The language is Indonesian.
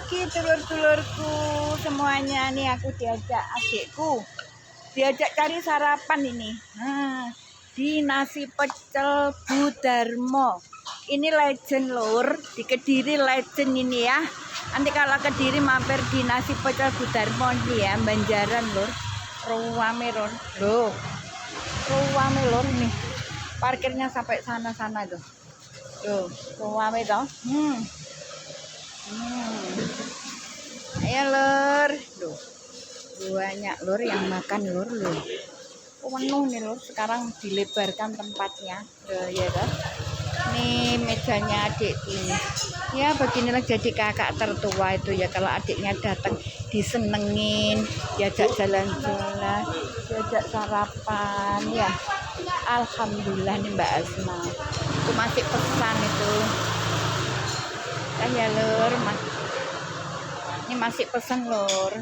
pagi telur-telurku semuanya. Nih aku diajak adikku, diajak cari sarapan ini. Di nasi pecel Bu Darmo. Ini legend lur, di Kediri legend ini ya. Nanti kalau Kediri mampir di nasi pecel Bu Darmo ini ya, Banjaran lur. Ruame lur, loh. Ruame lur nih. Parkirnya sampai sana-sana tuh. Tuh, ruame toh. Ayo lur, tuh banyak lur yang makan lur. Penuh nih lur, sekarang dilebarkan tempatnya. Ya toh. Nih mejanya adikku ini. Ya beginilah jadi kakak tertua itu ya, kalau adiknya datang disenengin, diajak jalan-jalan, diajak sarapan ya. Alhamdulillah nih Mbak Asma. Itu masih pesan itu. Ya lur, ini masih pesan lur.